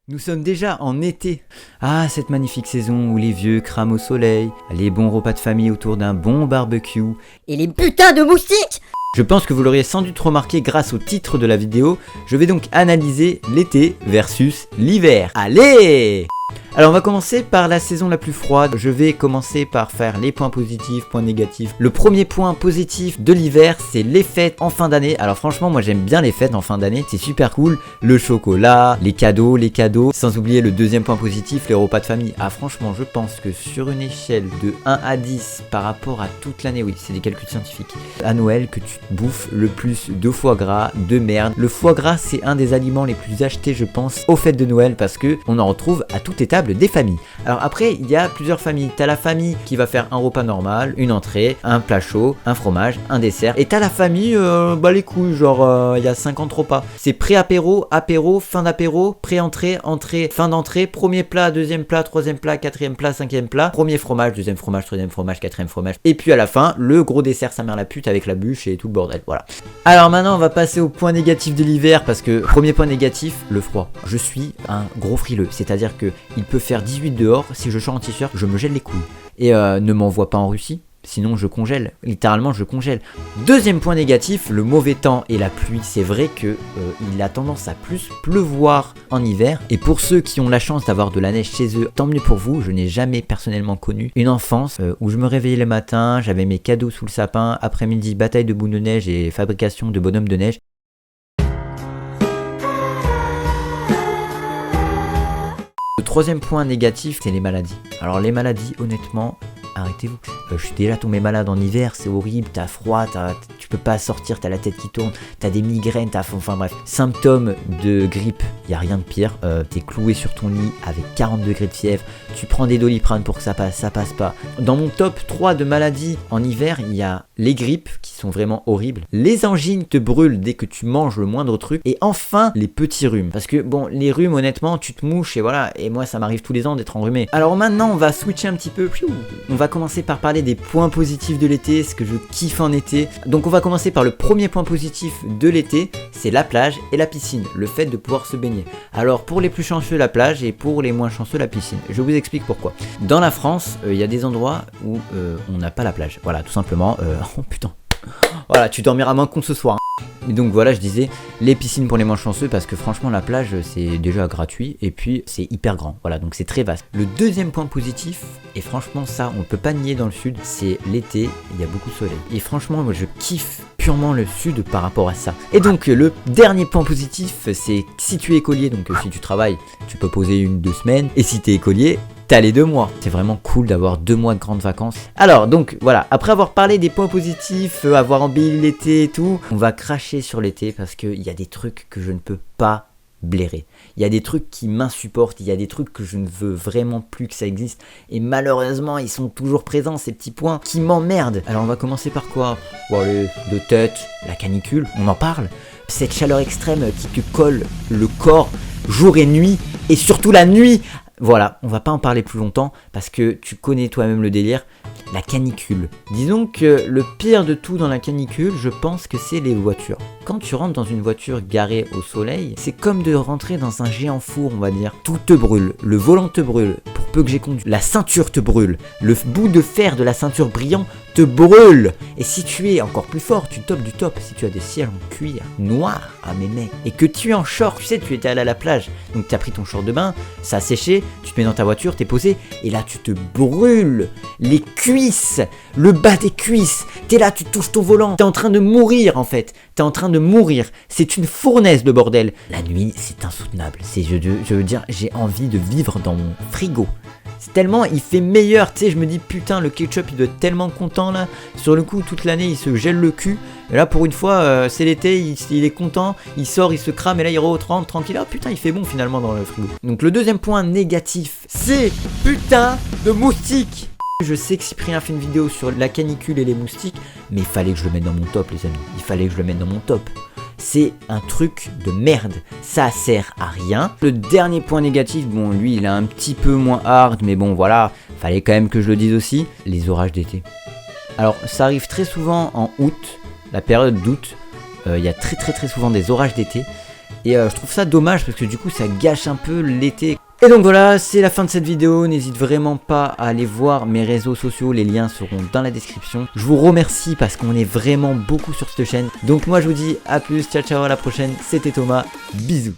Nous sommes déjà en été. Ah, cette magnifique saison où les vieux crament au soleil, les bons repas de famille autour d'un bon barbecue. Et les putains de moustiques! Je pense que vous l'auriez sans doute remarqué grâce au titre de la vidéo, je vais donc analyser l'été versus l'hiver. Allez! Alors on va commencer par la saison la plus froide. Je vais commencer par faire les points positifs, points négatifs. Le premier point positif de l'hiver, c'est les fêtes en fin d'année. Alors franchement, moi j'aime bien les fêtes en fin d'année, c'est super cool. Le chocolat, les cadeaux, sans oublier le deuxième point positif, les repas de famille. Ah franchement, je pense que sur une échelle de 1 à 10 par rapport à toute l'année, oui, c'est des calculs scientifiques, à Noël que tu bouffes le plus de foie gras, de merde. Le foie gras, c'est un des aliments les plus achetés, je pense, aux fêtes de Noël parce que on en retrouve à toutes les tables des familles. Alors après, il y a plusieurs familles. T'as la famille qui va faire un repas normal, une entrée, un plat chaud, un fromage, un dessert. Et t'as la famille, les couilles, genre il y a 50 repas. C'est pré-apéro, apéro, fin d'apéro, pré-entrée, entrée, fin d'entrée, premier plat, deuxième plat, troisième plat, quatrième plat, cinquième plat, premier fromage, deuxième fromage, troisième fromage, quatrième fromage. Et puis à la fin, le gros dessert, sa mère la pute avec la bûche et tout le bordel. Voilà. Alors maintenant, on va passer au point négatif de l'hiver parce que premier point négatif, le froid. Je suis un gros frileux, c'est-à-dire que il peut faire 18 dehors, si je sors en t-shirt, je me gèle les couilles. Et ne m'envoie pas en Russie, sinon je congèle, littéralement je congèle. Deuxième point négatif, le mauvais temps et la pluie. C'est vrai que il a tendance à plus pleuvoir en hiver. Et pour ceux qui ont la chance d'avoir de la neige chez eux, tant mieux pour vous. Je n'ai jamais personnellement connu une enfance où je me réveillais le matin, j'avais mes cadeaux sous le sapin, après-midi bataille de boules de neige et fabrication de bonhommes de neige. Le troisième point négatif, c'est les maladies. Alors les maladies, honnêtement, arrêtez-vous. Je suis déjà tombé malade en hiver, c'est horrible, t'as froid, tu peux pas sortir, t'as la tête qui tourne, t'as des migraines, enfin bref. Symptômes de grippe, y a rien de pire. T'es cloué sur ton lit avec 40 degrés de fièvre, tu prends des Doliprane pour que ça passe pas. Dans mon top 3 de maladies en hiver, il y a les grippes qui sont vraiment horribles. Les angines te brûlent dès que tu manges le moindre truc. Et enfin, les petits rhumes. Parce que bon, les rhumes, honnêtement, tu te mouches et voilà. Et moi, ça m'arrive tous les ans d'être enrhumé. Alors maintenant, on va switcher un petit peu. On va commencer par parler des points positifs de l'été, ce que je kiffe en été. Donc on va commencer par le premier point positif de l'été, c'est la plage et la piscine, le fait de pouvoir se baigner. Alors pour les plus chanceux, la plage, et pour les moins chanceux, la piscine. Je vous explique pourquoi. Dans la France, il y a des endroits où on n'a pas la plage. Voilà, tout simplement. Oh putain. Voilà, tu dormiras moins con ce soir. Et donc voilà, je disais les piscines pour les moins chanceux parce que franchement la plage c'est déjà gratuit et puis c'est hyper grand. Voilà, donc c'est très vaste. Le deuxième point positif, et franchement ça on ne peut pas nier dans le sud, c'est l'été, il y a beaucoup de soleil. Et franchement moi je kiffe purement le sud par rapport à ça. Et donc le dernier point positif, c'est si tu es écolier, donc si tu travailles, tu peux poser 1-2 semaines. Et si tu es écolier, t'as les 2 mois. C'est vraiment cool d'avoir 2 mois de grandes vacances. Alors donc voilà, après avoir parlé des points positifs, avoir embelli l'été et tout, on va cracher sur l'été parce qu'il y a des trucs que je ne peux pas blairer. Il y a des trucs qui m'insupportent, il y a des trucs que je ne veux vraiment plus que ça existe. Et malheureusement, ils sont toujours présents, ces petits points qui m'emmerdent. Alors on va commencer par quoi? Bon allez, de tête, la canicule, on en parle. Cette chaleur extrême qui te colle le corps jour et nuit, et surtout la nuit. Voilà, on va pas en parler plus longtemps parce que tu connais toi-même le délire. La canicule. Disons que le pire de tout dans la canicule, je pense que c'est les voitures. Quand tu rentres dans une voiture garée au soleil, c'est comme de rentrer dans un géant four, on va dire. Tout te brûle, le volant te brûle, pour peu que j'ai conduit. La ceinture te brûle, le bout de fer de la ceinture brillant te brûle. Et si tu es encore plus fort, tu top du top, si tu as des sièges en cuir noir, ah mais mec, et que tu es en short, tu sais, tu étais allé à la plage, donc tu as pris ton short de bain, ça a séché, tu te mets dans ta voiture, t'es posé, et là tu te brûles les cuisses, le bas des cuisses, t'es là, tu touches ton volant, t'es en train de mourir en fait, t'es en train de mourir, c'est une fournaise de bordel. La nuit, c'est insoutenable, je veux dire, j'ai envie de vivre dans mon frigo. C'est tellement, il fait meilleur, tu sais, je me dis putain le ketchup il doit être tellement content là, sur le coup toute l'année il se gèle le cul, et là pour une fois c'est l'été, il est content, il sort, il se crame et là il rentre tranquille, ah putain il fait bon finalement dans le frigo. Donc le deuxième point négatif, c'est putain de moustiques. Je sais que Cyprien a fait une vidéo sur la canicule et les moustiques, mais il fallait que je le mette dans mon top les amis, il fallait que je le mette dans mon top. C'est un truc de merde, ça sert à rien. Le dernier point négatif, bon lui il est un petit peu moins hard, mais bon voilà, fallait quand même que je le dise aussi, les orages d'été. Alors ça arrive très souvent en août, la période d'août, il y a très souvent des orages d'été. Et je trouve ça dommage parce que du coup ça gâche un peu l'été. Et donc voilà, c'est la fin de cette vidéo. N'hésite vraiment pas à aller voir mes réseaux sociaux, les liens seront dans la description. Je vous remercie parce qu'on est vraiment beaucoup sur cette chaîne. Donc moi je vous dis à plus, ciao ciao, à la prochaine. C'était Thomas, bisous.